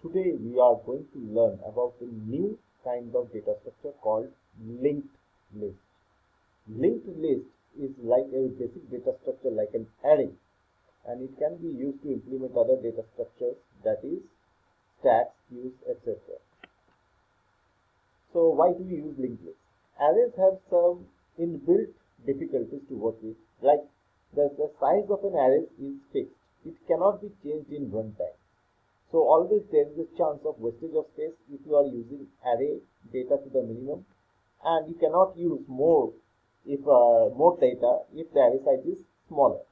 Today we are going to learn about a new kind of data structure called linked list. Linked list is like a basic data structure like an array, and it can be used to implement other data structures, that is stacks, queues, etc. So why do we use linked list? Arrays have some inbuilt difficulties to work with, like the size of an array is fixed. It cannot be changed in runtime. So always there is a chance of wastage of space if you are using array data to the minimum, and you cannot use more data if the array size is smaller.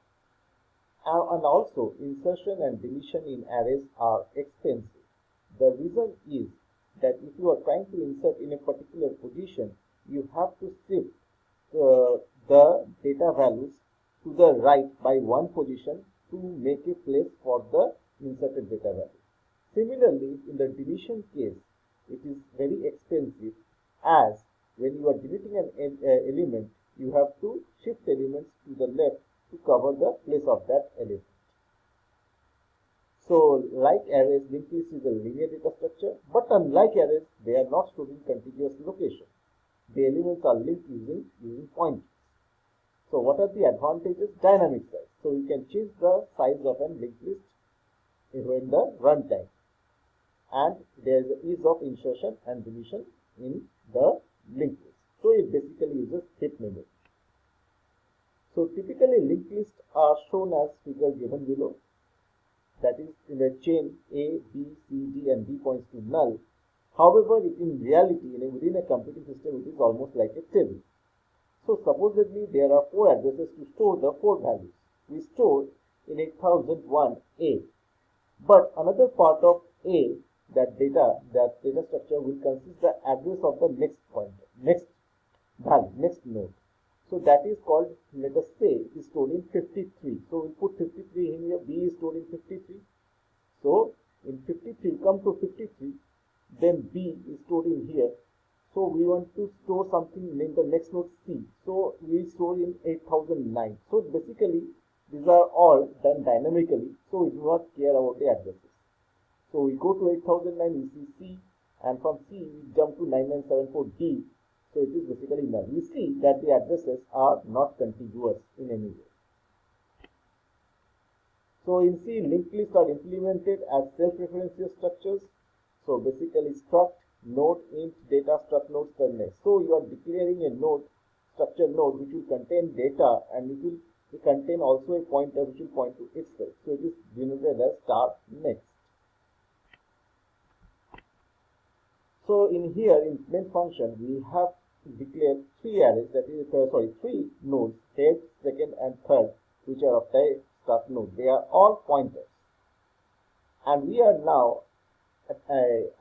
And also insertion and deletion in arrays are expensive. The reason is that if you are trying to insert in a particular position, you have to shift the data values to the right by one position to make a place for the inserted data value. Similarly, in the deletion case, it is very expensive, as when you are deleting an element, you have to shift elements to the left to cover the place of that element. So, like arrays, linked list is a linear data structure, but unlike arrays, they are not stored in contiguous location. The elements are linked using pointers. So, what are the advantages? Dynamic size. So, you can change the size of a linked list in the runtime, and there is ease of insertion and deletion in the linked list. So, it basically uses heap memory. So, typically linked lists are shown as figure given below. That is, in a chain A, B, C, D and D points to null. However, in reality, within a computing system, it is almost like a table. So, supposedly there are 4 addresses to store the 4 values. We store in 8001 A. But another part of A, that data structure will consist the address of the next pointer, next value, next node. So that is called, let us say, it is stored in 53. So we put 53 in here. B is stored in 53. So in 53, come to 53, then B is stored in here. So we want to store something in the next node C. So we store in 8009. So basically, these are all done dynamically. So we do not care about the addresses. So we go to 8009, we see C, and from C we jump to 9974D. So it is basically null. We see that the addresses are not contiguous in any way. So in C, linked lists are implemented as self-referential structures. So basically struct node int data struct node star next. So you are declaring a node, structure node, which will contain data, and it will contain also a pointer which will point to itself. So it is denoted as star next. So in here, in main function, we have declared 3 arrays, that is 3 nodes, head, second and third, which are of type start node. They are all pointers, and we are now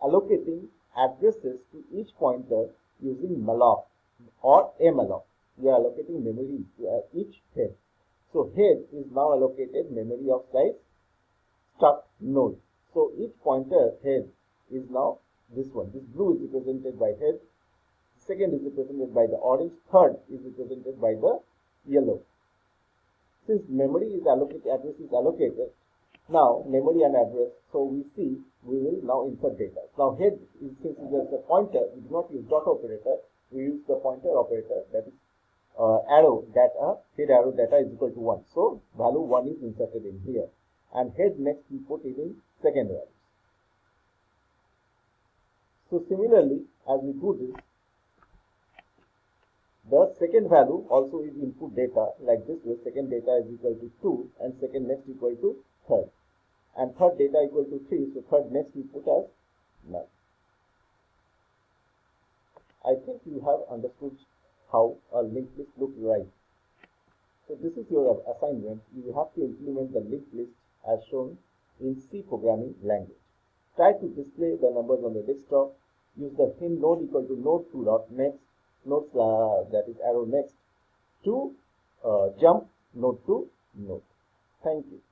allocating addresses to each pointer using malloc or malloc. We are allocating memory to each head. So head is now allocated memory of size struct node. So each pointer head is now this one. This blue is represented by head, second is represented by the orange, third is represented by the yellow. Since memory is allocated, address is allocated, now memory and address, so we see we will now insert data. Now head is, since there is a pointer, we do not use dot operator, we use the pointer operator, that is arrow data, head arrow data is equal to 1. So value 1 is inserted in here, and head next we put it in second value. So similarly, as we do this, the second value also is input data like this way. Second data is equal to 2 and second next equal to third, and third data equal to 3. So third next we put as null. I think you have understood how a linked list looks like. So this is your assignment. You have to implement the linked list as shown in C programming language. Try to display the numbers on the desktop. Use the hint node equal to node2 dot next, nodes that is arrow next, to jump node to node. Thank you.